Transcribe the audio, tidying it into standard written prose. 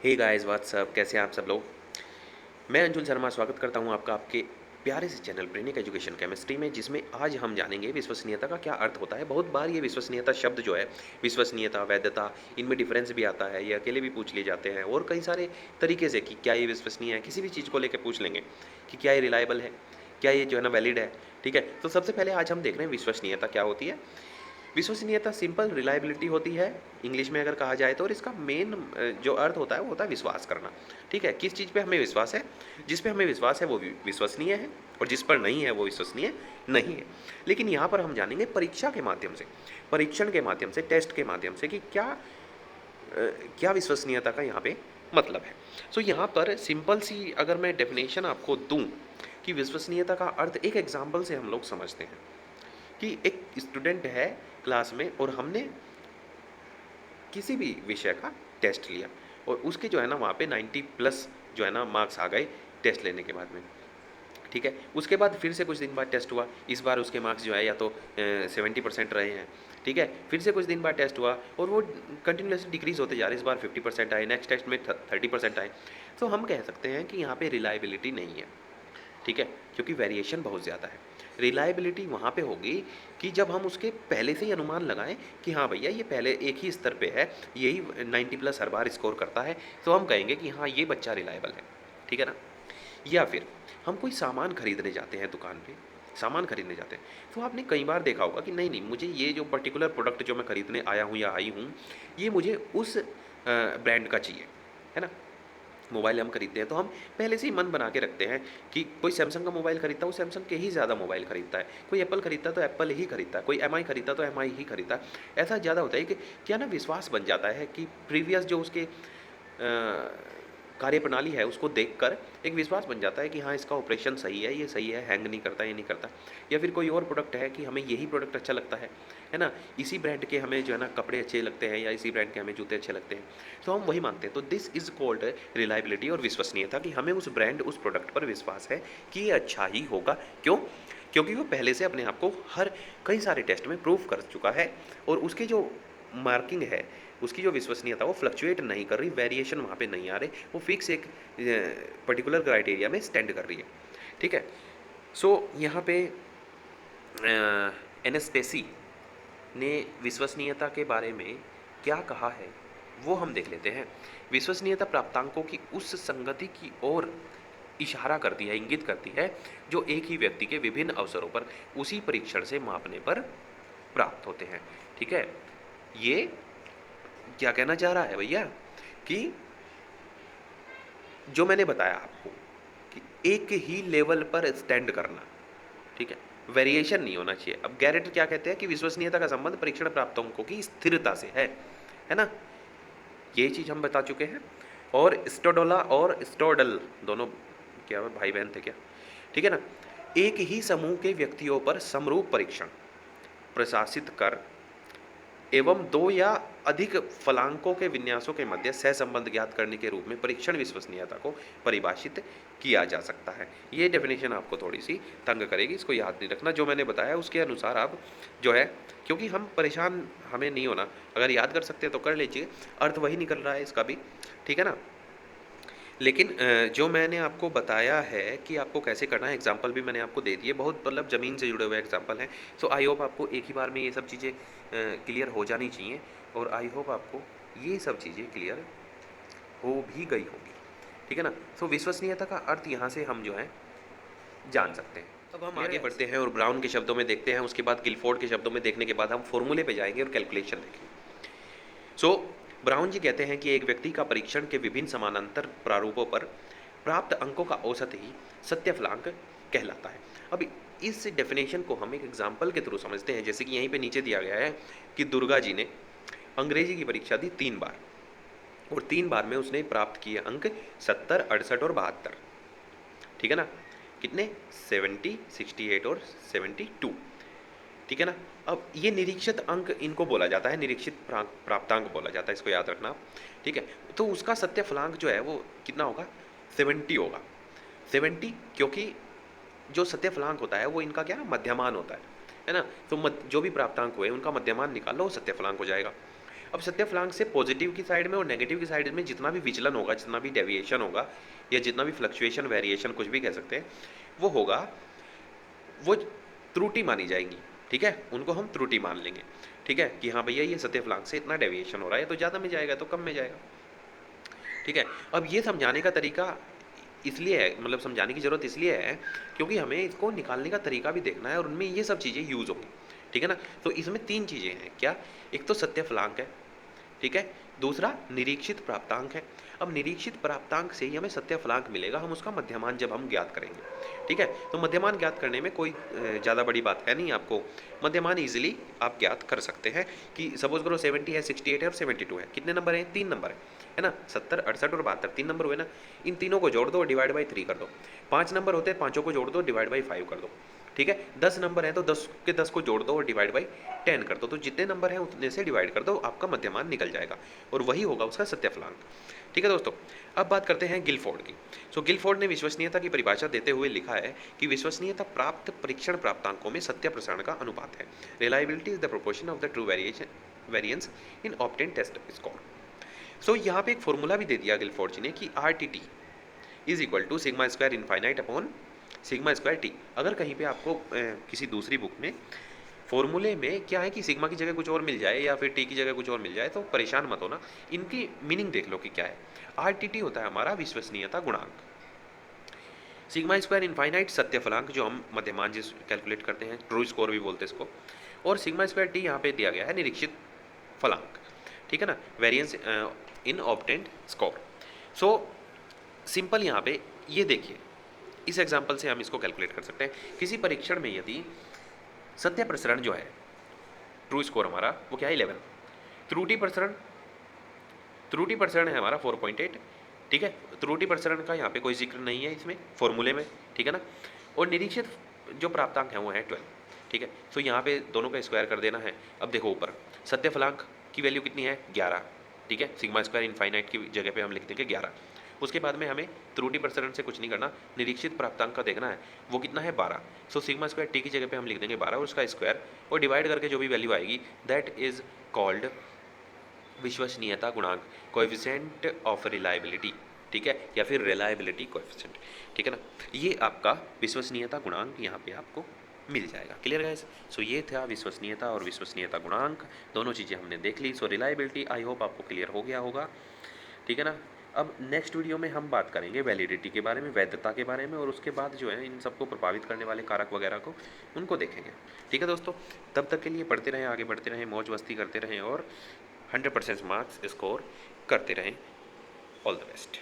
Hey guys what's up, कैसे हैं आप सब लोग। मैं अंशुल शर्मा स्वागत करता हूं आपका आपके प्यारे से चैनल ब्रेनिक एजुकेशन केमिस्ट्री में, जिसमें आज हम जानेंगे विश्वसनीयता का क्या अर्थ होता है। बहुत बार ये विश्वसनीयता शब्द जो है, विश्वसनीयता, वैधता, इनमें डिफरेंस भी आता है, ये अकेले भी पूछ लिए जाते हैं और कई सारे तरीके से कि क्या ये विश्वसनीय है। किसी भी चीज़ को लेकर पूछ लेंगे कि क्या ये रिलायबल है, क्या ये जो है ना वैलिड है। ठीक है, तो सबसे पहले आज हम देख रहे हैं विश्वसनीयता क्या होती है। विश्वसनीयता सिंपल रिलायबिलिटी होती है इंग्लिश में अगर कहा जाए तो, और इसका मेन जो अर्थ होता है वो होता है विश्वास करना। ठीक है, किस चीज़ पे हमें विश्वास है, जिस पे हमें विश्वास है वो विश्वसनीय है और जिस पर नहीं है वो विश्वसनीय नहीं है। लेकिन यहाँ पर हम जानेंगे परीक्षा के माध्यम से, परीक्षण के माध्यम से, टेस्ट के माध्यम से कि क्या विश्वसनीयता का यहाँ पे मतलब है। सो यहाँ पर सिंपल सी अगर मैं डेफिनेशन आपको दूँ कि विश्वसनीयता का अर्थ एक एग्जाम्पल से हम लोग समझते हैं कि एक स्टूडेंट है क्लास में और हमने किसी भी विषय का टेस्ट लिया और उसके जो है ना वहाँ पे 90 प्लस जो है ना मार्क्स आ गए टेस्ट लेने के बाद में। ठीक है, उसके बाद फिर से कुछ दिन बाद टेस्ट हुआ, इस बार उसके मार्क्स जो है या तो 70% रहे हैं। ठीक है, फिर से कुछ दिन बाद टेस्ट हुआ और वो कंटिन्यूसली डिक्रीज होते जा रहे, इस बार 50% आए, नेक्स्ट टेस्ट में 30% आए। तो हम कह सकते हैं कि यहाँ पे रिलायबिलिटी नहीं है। ठीक है, क्योंकि वेरिएशन बहुत ज़्यादा है। रिलायबिलिटी वहाँ पे होगी कि जब हम उसके पहले से ही अनुमान लगाएं कि हाँ भैया ये पहले एक ही स्तर पे है, यही 90 प्लस हर बार स्कोर करता है, तो हम कहेंगे कि हाँ ये बच्चा रिलायबल है। ठीक है ना। या फिर हम कोई सामान खरीदने जाते हैं दुकान पे, सामान खरीदने जाते हैं तो आपने कई बार देखा होगा कि नहीं नहीं मुझे ये जो पर्टिकुलर प्रोडक्ट जो मैं खरीदने आया हूँ या आई हूँ, ये मुझे उस ब्रांड का चाहिए, है ना। मोबाइल हम खरीदते हैं तो हम पहले से ही मन बना के रखते हैं कि कोई सैमसंग का मोबाइल खरीदता है वो सैमसंग के ही ज़्यादा मोबाइल खरीदता है, कोई एप्पल खरीदता है तो एप्पल ही खरीदता है, कोई एमआई खरीदता है तो एमआई ही खरीदता है। ऐसा ज़्यादा होता है कि क्या ना विश्वास बन जाता है कि प्रीवियस जो उसके कार्यप्रणाली है उसको देखकर एक विश्वास बन जाता है कि हाँ इसका ऑपरेशन सही है, ये सही है, हैंग नहीं करता, ये नहीं करता। या फिर कोई और प्रोडक्ट है कि हमें यही प्रोडक्ट अच्छा लगता है ना, इसी ब्रांड के हमें जो है ना कपड़े अच्छे लगते हैं या इसी ब्रांड के हमें जूते अच्छे लगते हैं, तो हम वही मानते हैं। तो दिस इज कॉल्ड रिलायबिलिटी और विश्वसनीयता, कि हमें उस ब्रांड उस प्रोडक्ट पर विश्वास है कि ये अच्छा ही होगा। क्यों? क्योंकि वो पहले से अपने आप को हर कई सारे टेस्ट में प्रूव कर चुका है और उसके जो मार्किंग है, उसकी जो विश्वसनीयता वो फ्लक्चुएट नहीं कर रही, वेरिएशन वहाँ पे नहीं आ रहे, वो फिक्स एक पर्टिकुलर क्राइटेरिया में स्टैंड कर रही है। ठीक है, सो यहाँ पे एनेस्टेसी ने विश्वसनीयता के बारे में क्या कहा है वो हम देख लेते हैं। विश्वसनीयता प्राप्तांकों की उस संगति की ओर इशारा करती है, इंगित करती है, जो एक ही व्यक्ति के विभिन्न अवसरों पर उसी परीक्षण से मापने पर प्राप्त होते हैं। ठीक है, ये क्या कहना चाह रहा है भैया कि जो मैंने बताया आपको कि एक ही लेवल पर स्टैंड करना, ठीक है, वेरिएशन नहीं होना चाहिए। अब गैरेट क्या कहते हैं कि विश्वसनीयता का संबंध परीक्षण प्राप्त अंकों की स्थिरता से है ना, ये चीज हम बता चुके हैं। और स्टोडोला और स्टोडल दोनों क्या भाई बहन थे क्या? ठीक है ना। एक ही समूह के व्यक्तियों पर समरूप परीक्षण प्रशासित कर एवं दो या अधिक फलांकों के विन्यासों के मध्य सहसंबंध ज्ञात करने के रूप में परीक्षण विश्वसनीयता को परिभाषित किया जा सकता है। ये डेफिनेशन आपको थोड़ी सी तंग करेगी, इसको याद नहीं रखना। जो मैंने बताया उसके अनुसार आप जो है, क्योंकि हम परेशान हमें नहीं होना, अगर याद कर सकते हैं तो कर लीजिए, अर्थ वही निकल रहा है इसका भी। ठीक है ना। लेकिन जो मैंने आपको बताया है कि आपको कैसे करना है, एग्जाम्पल भी मैंने आपको दे दिए, बहुत मतलब ज़मीन से जुड़े हुए एग्जाम्पल हैं। सो आई होप आपको एक ही बार में ये सब चीज़ें क्लियर हो जानी चाहिए और आई होप आपको ये सब चीज़ें क्लियर हो भी गई होगी। ठीक है ना। सो विश्वसनीयता का अर्थ यहाँ से हम जो है जान सकते हैं। अब हम आगे बढ़ते हैं और ब्राउन के शब्दों में देखते हैं, उसके बाद गिलफोर्ड के शब्दों में देखने के बाद हम फॉर्मूले पे जाएंगे और कैलकुलेशन देखेंगे। सो ब्राउन जी कहते हैं कि एक व्यक्ति का परीक्षण के विभिन्न समानांतर प्रारूपों पर प्राप्त अंकों का औसत ही सत्यफलांक कहलाता है। अब इस डेफिनेशन को हम एक एग्जाम्पल के थ्रू समझते हैं, जैसे कि यहीं पे नीचे दिया गया है कि दुर्गा जी ने अंग्रेजी की परीक्षा दी 3 बार और 3 बार में उसने प्राप्त किए अंक 70, 68 और 72। ठीक है ना। कितने? 70, 68 और 72। ठीक है ना। अब ये निरीक्षित अंक इनको बोला जाता है, निरीक्षित प्राप्तांक बोला जाता है, इसको याद रखना आप। ठीक है, तो उसका सत्य फलांक जो है वो कितना होगा? 70 होगा। 70, क्योंकि जो सत्य फलांक होता है वो इनका क्या मध्यमान होता है ना। तो जो भी प्राप्तांक हुए उनका मध्यमान निकाल लो, सत्य फलांक हो जाएगा। अब सत्य-फलांक से पॉजिटिव की साइड में और नेगेटिव की साइड में जितना भी विचलन होगा, जितना भी डेविएशन होगा या जितना भी फ्लक्चुएशन, वेरिएशन कुछ भी कह सकते हैं, वो होगा, वो त्रुटि मानी जाएगी, ठीक है? उनको हम त्रुटि मान लेंगे, ठीक है? कि हाँ भैया ये सत्य-फलांक से इतना डेविएशन हो रहा है, तो ज़्यादा में जाएगा, तो कम में जाएगा, ठीक है? अब ये समझाने का तरीका इसलिए है, मतलब समझाने की ज़रूरत इसलिए है क्योंकि हमें इसको निकालने का तरीका भी देखना है और उनमें ये सब चीज़ें यूज़ होंगी, ठीक है ना? तो इसमें 3 चीज़ें हैं, क्या? एक तो सत्य-फलांक है, ठीक है? दूसरा निरीक्षित प्राप्तांक है। अब निरीक्षित प्राप्तांक से ही हमें सत्य-फलांक मिलेगा, हम उसका मध्यमान जब हम ज्ञात करेंगे, ठीक है? तो मध्यमान ज्ञात करने में कोई ज़्यादा बड़ी बात है नहीं आपको, मध्यमान ईज़िली आप ज्ञात कर सकते हैं कि सपोज़ करो 70 है, 68 है और 72 है, कितने नंबर हैं? 3 नंबर है ना? 70, 68 और 72 3 नंबर हुए ना? इन तीनों को जोड़ दो और डिवाइड बाई 3 कर दो। 5 नंबर होते हैं, पाँचों को जोड़ दो, डिवाइड बाई 5 कर दो, ठीक है? 10 नंबर हैं तो 10 के 10 को जोड़ दो और डिवाइड बाई 10 कर दो, तो जितने नंबर हैं उतने से डिवाइड कर दो, आपका मध्यमान निकल जाएगा और वही होगा उसका सत्य-फलांक, ठीक है दोस्तों? अब बात करते हैं गिलफोर्ड की। सो गिलफोर्ड ने विश्वसनीयता की परिभाषा देते हुए लिखा है कि विश्वसनीयता प्राप्त परीक्षण प्राप्तांकों में सत्य प्रसारण का अनुपात है। Reliability is the proportion of the true variance in obtain test score. So यहाँ पे एक फॉर्मूला भी दे दिया गिलफोर्ड जी ने कि RTT is equal to sigma square infinite upon sigma square T. अगर कहीं पे आपको किसी दूसरी बुक में फॉर्मूले में क्या है कि सिग्मा की जगह कुछ और मिल जाए या फिर टी की जगह कुछ और मिल जाए तो परेशान मत होना, इनकी मीनिंग देख लो कि क्या है। RTT होता है हमारा विश्वसनीयता गुणांक, सिग्मा स्क्वायर इनफाइनाइट सत्य फलांक जो हम मध्यमान जिस कैलकुलेट करते हैं, ट्रू स्कोर भी बोलते हैं इसको, और सिग्मा स्क्वायर टी यहाँ पे दिया गया है निरीक्षित फलांक, ठीक है ना? वेरिएंस इन ऑब्टेन्ड स्कोर। सो सिंपल यहाँ पे ये देखिए, इस एग्जाम्पल से हम इसको कैलकुलेट कर सकते हैं। किसी परीक्षण में यदि सत्य प्रसरण जो है, ट्रू स्कोर हमारा वो क्या है 11, त्रुटि प्रसरण, त्रुटि प्रसरण है हमारा 4.8, ठीक है? त्रुटि प्रसरण का यहाँ पे कोई जिक्र नहीं है इसमें फॉर्मूले में, ठीक है ना? और निरीक्षित जो प्राप्तांक है वो है 12, ठीक है? तो यहाँ पे दोनों का स्क्वायर कर देना है। अब देखो ऊपर सत्य फलांक की वैल्यू कितनी है 11, ठीक है? सिग्मा स्क्वायर इनफाइनाइट की जगह पे हम लिख देंगे 11। उसके बाद में हमें त्रुटि प्रसरण से कुछ नहीं करना, निरीक्षित प्राप्तांक का देखना है वो कितना है 12। सो सिग्मा स्क्वायर टी की जगह पे हम लिख देंगे 12 और उसका स्क्वायर और डिवाइड करके जो भी वैल्यू आएगी दैट इज कॉल्ड विश्वसनीयता गुणांक, कोएफिशिएंट ऑफ रिलायबिलिटी, ठीक है? या फिर रिलायबिलिटी कोएफिशिएंट, ठीक है ना? ये आपका विश्वसनीयता गुणांक यहाँ पे आपको मिल जाएगा। Clear guys? सो ये था विश्वसनीयता और विश्वसनीयता गुणांक, दोनों चीज़ें हमने देख ली। सो रिलायबिलिटी आई होप आपको क्लियर हो गया होगा, ठीक है ना? अब नेक्स्ट वीडियो में हम बात करेंगे वैलिडिटी के बारे में, वैधता के बारे में, और उसके बाद जो है इन सबको प्रभावित करने वाले कारक वगैरह को उनको देखेंगे, ठीक है दोस्तों? तब तक के लिए पढ़ते रहें, आगे बढ़ते रहें, मौज मस्ती करते रहें और 100% मार्क्स स्कोर करते रहें। All the best.